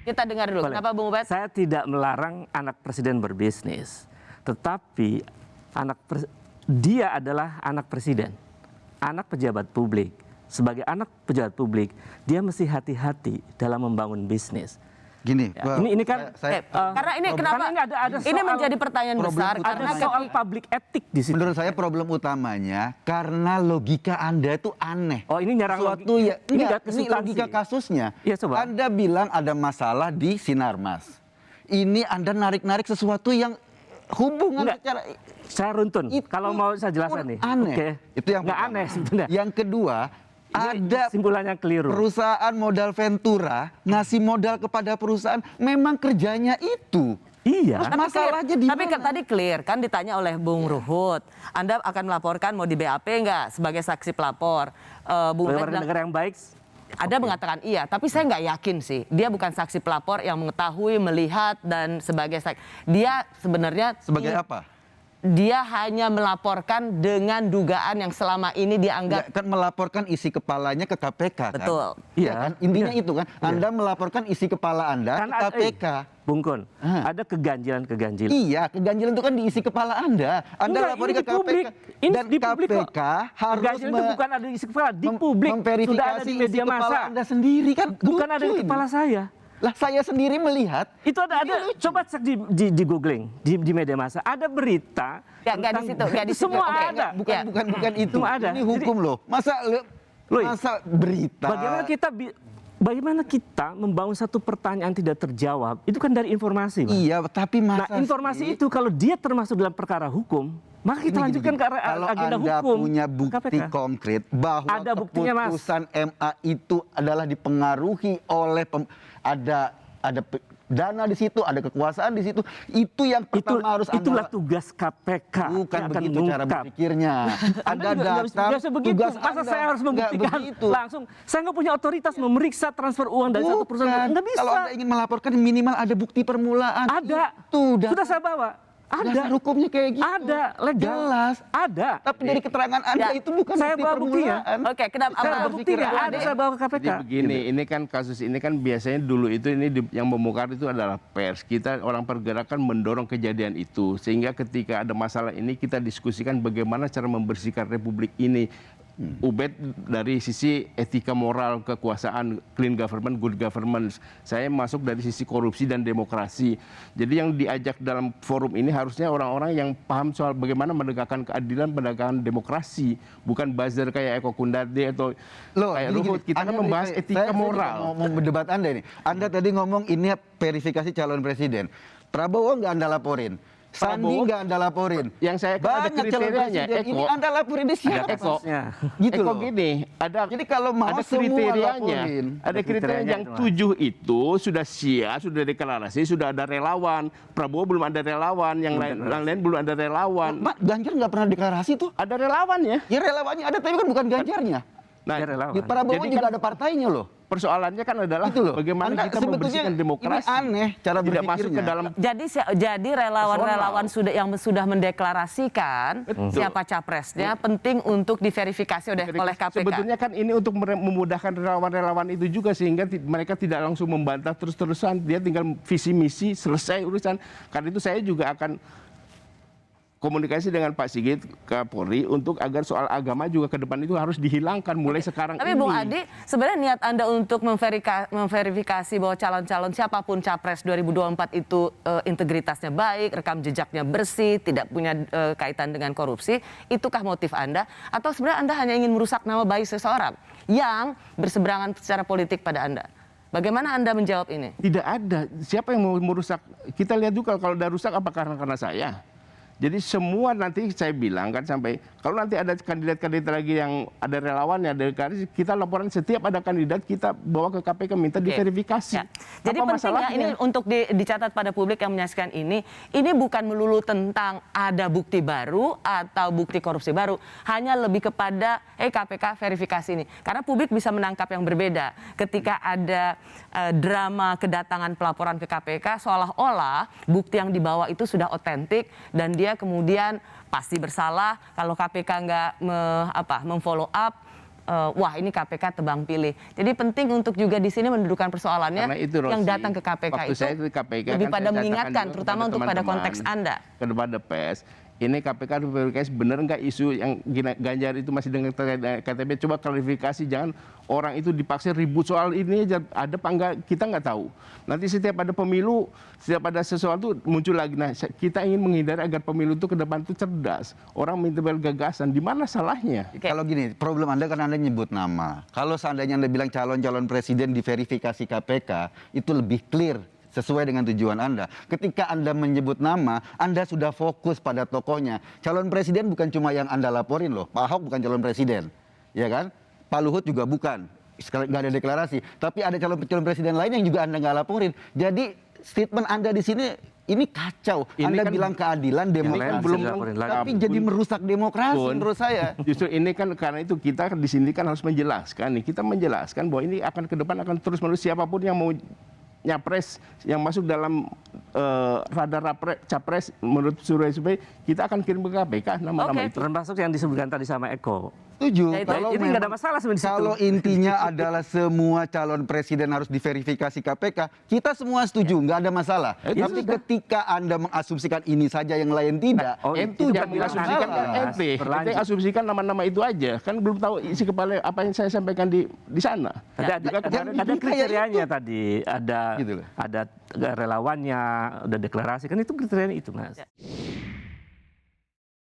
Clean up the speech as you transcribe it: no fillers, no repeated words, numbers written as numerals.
Kita dengar dulu. Boleh. Kenapa Bung Ubed? Saya tidak melarang anak presiden berbisnis, tetapi dia adalah anak presiden, anak pejabat publik. Sebagai anak pejabat publik, dia mesti hati-hati dalam membangun bisnis. Gini, Ya, ini kan Karena ini kenapa? Ini menjadi pertanyaan besar karena ada soal public etik di situ. menurut saya problem utamanya karena logika Anda itu aneh. Oh, ini nyerang Suatu ya, ini enggak, nggak ini substansi. logika kasusnya. Iya, coba. Anda bilang ada masalah di Sinarmas. Ini Anda narik-narik sesuatu yang hubungan Enggak. secara Saya runtun. Itu Kalau mau saya jelaskan nih. aneh. Oke. Itu yang nggak pertama. aneh sebetulnya. Yang kedua, Ini ada simpulannya keliru. perusahaan modal Ventura ngasih modal kepada perusahaan memang kerjanya itu. Iya. Terus masalahnya di Tapi mana? tadi clear kan ditanya oleh Bung Ruhut. Anda akan melaporkan mau di BAP nggak sebagai saksi pelapor? Bung Ubed Warga bilang, negara yang baik. ada mengatakan iya, tapi saya nggak yakin sih. Dia bukan saksi pelapor yang mengetahui, melihat dan sebagai saksi. Dia sebenarnya Sebagai apa? dia hanya melaporkan dengan dugaan yang selama ini dianggap Kan melaporkan isi kepalanya ke KPK kan? betul. Iya Iya. kan? Intinya Iya. itu kan. Anda melaporkan isi kepala Anda ke KPK. Bung Kun, ada keganjilan-keganjilan. Iya, keganjilan itu kan diisi kepala Anda. Anda Enggak, laporin ini ke di publik. KPK. Ini Dan di publik kok. KPK harus Keganjilan itu bukan ada di isi kepala, di publik. Sudah memverifikasi ada di media isi kepala massa. Anda sendiri kan. Bukan ada di Lucu ini. kepala saya. Lah saya sendiri melihat. Itu ada coba cek di googling di media massa. Ada berita. Ya, nggak di tentang- situ, nggak di situ. Semua Oke, ada. Bukan itu. Semua ada. Ini hukum loh. Loh, Masa berita. Bagaimana kita membangun satu pertanyaan tidak terjawab? Itu kan dari informasi, Pak. Iya, tapi Nah, masa informasi sih? itu kalau dia termasuk dalam perkara hukum, maka kita Gini, lanjutkan gini. ke Kalau agenda Anda hukum. punya bukti KPK. konkret bahwa Ada buktinya, Mas. keputusan MA itu adalah dipengaruhi oleh dana di situ, ada kekuasaan di situ, itu yang pertama harus Itulah Anda. tugas KPK. Bukan yang akan begitu cara mengungkap. berpikirnya. Anda Anda juga nggak datang, bisa begitu. tugas Masa Anda saya harus nggak membuktikan begitu. langsung? Saya nggak punya otoritas memeriksa transfer uang dari satu perusahaan. Bukan. Nggak bisa. Kalau Anda ingin melaporkan minimal ada bukti permulaan. Ada. Itu Sudah saya bawa. Ada. dasar hukumnya kayak gitu. Ada. Legal. Jelas. Ada. Tapi dari keterangan Anda Ya, itu bukan saya bukti bawa buktinya. permulaan. Oke, kenapa? Saya apa ada buktinya. pikiran Ada. Ade? Saya bawa ke KPK. Jadi begini, ini kan kasus ini kan biasanya dulu itu yang membongkar itu adalah pers. Kita orang pergerakan mendorong kejadian itu. Sehingga ketika ada masalah ini kita diskusikan bagaimana cara membersihkan republik ini. Ubed dari sisi etika moral, kekuasaan, clean government, good governance. Saya masuk dari sisi korupsi dan demokrasi. Jadi yang diajak dalam forum ini harusnya orang-orang yang paham soal bagaimana menegakkan keadilan, menegakkan demokrasi. Bukan buzzer kayak Eko Kundade atau kayak gini, Ruhut. Kita kan membahas etika moral. Mau berdebat Anda ini. Anda tadi ngomong ini verifikasi calon presiden. Prabowo nggak Anda laporin. Sandi Prabowo- nggak Anda laporin. Yang saya kan ada Banyak calon kriterianya, presiden. Ini Eko. Anda laporin di siapa? Eko, kasusnya. Gitu Eko loh. gini, Jadi kalau mau ada semua kriterianya, laporin. ada kriteria kriterianya yang itu, Mas. 7 itu sudah siap, sudah deklarasi, sudah ada relawan. Prabowo belum ada relawan, yang lain belum ada relawan. Mak, Ganjar nggak pernah deklarasi tuh. Ada relawan ya. Ya relawannya ada, tapi kan bukan Ganjarnya. Nah, Dia relawan. Di Prabowo Jadi juga kan ada partainya loh. persoalannya kan adalah Itu loh. bagaimana Anda kita sebetulnya membersihkan demokrasi. Ini aneh cara Tidak masuk ke berpikirnya. dalam Jadi relawan-relawan yang sudah mendeklarasikan siapa capresnya penting untuk diverifikasi oleh KPK. Sebetulnya kan ini untuk memudahkan relawan-relawan itu juga sehingga mereka tidak langsung membantah terus-terusan. Dia tinggal visi misi selesai urusan. Karena itu saya juga akan komunikasi dengan Pak Sigit Kapolri untuk agar soal agama juga ke depan itu harus dihilangkan mulai sekarang Tapi ini. Bung Adi, sebenarnya niat Anda untuk memverifikasi bahwa calon-calon siapapun capres 2024 itu integritasnya baik, rekam jejaknya bersih, tidak punya kaitan dengan korupsi, itukah motif Anda? Atau sebenarnya Anda hanya ingin merusak nama baik seseorang yang berseberangan secara politik pada Anda? Bagaimana Anda menjawab ini? Tidak ada. Siapa yang mau merusak? Kita lihat juga kalau udah rusak apa karena saya? Jadi semua nanti saya bilang kan sampai kalau nanti ada kandidat-kandidat lagi yang ada relawannya dari karir kita laporan setiap ada kandidat kita bawa ke KPK minta diverifikasi. Ya. Jadi Apa pentingnya ini untuk dicatat pada publik yang menyaksikan ini bukan melulu tentang ada bukti baru atau bukti korupsi baru, hanya lebih kepada KPK verifikasi ini. Karena publik bisa menangkap yang berbeda ketika ada drama kedatangan pelaporan ke KPK seolah-olah bukti yang dibawa itu sudah otentik dan dia kemudian pasti bersalah kalau KPK nggak memfollow up wah ini KPK tebang pilih. Jadi penting untuk juga di sini mendudukkan persoalannya Karena itu, yang Rosi, datang ke KPK waktu itu saya ke KPK lebih kan pada saya mengingatkan, katakan juga terutama kepada untuk pada teman-teman, konteks Anda. kepada pers, ini KPK harus verifikasi benar nggak isu yang Ganjar itu masih dengan KTP, coba klarifikasi, jangan orang itu dipaksa ribut soal ini aja, ada apa enggak kita nggak tahu. Nanti setiap ada pemilu, setiap ada sesuatu muncul lagi. Nah, kita ingin menghindari agar pemilu itu ke depan itu cerdas, orang minta gagasan, di mana salahnya? Kalau gini, problem Anda kan Anda nyebut nama. Kalau seandainya Anda bilang calon-calon presiden diverifikasi KPK, itu lebih clear sesuai dengan tujuan Anda. Ketika Anda menyebut nama, Anda sudah fokus pada tokohnya. Calon presiden bukan cuma yang Anda laporin loh. Pak Ahok bukan calon presiden, ya kan? Pak Luhut juga bukan. Nggak ada deklarasi. Tapi ada calon presiden lain yang juga Anda nggak laporin. Jadi statement Anda di sini ini kacau. Ini Anda kan- bilang keadilan, lain demokrasi, belum dilaporin lagi. tapi jadi merusak demokrasi Pun, menurut saya. Justru ini kan karena itu kita di sini kan harus menjelaskan nih. Kita menjelaskan bahwa ini akan ke depan akan terus menerus siapapun yang mau nyapres yang masuk dalam radar capres menurut survei kita akan kirim ke KPK nama-nama Oke. itu. Termasuk yang disebutkan tadi sama Eko. Setuju. Ya, itu. Kalau Ini nggak ada memang- masalah sebenarnya di situ. Kalau intinya adalah semua calon presiden harus diverifikasi KPK, kita semua setuju, nggak ada masalah. Ya Tapi sudah. ketika Anda mengasumsikan ini saja, yang lain tidak, Oh, itu itu Yang jadi mengasumsikan masalah. kan ente Berlanjut. asumsikan nama-nama itu aja, kan belum tahu isi kepala apa yang saya sampaikan di sana. Ada kriterianya tadi, ada Gitu loh. ada relawannya, ada deklarasi, kan itu kriterianya itu, Mas.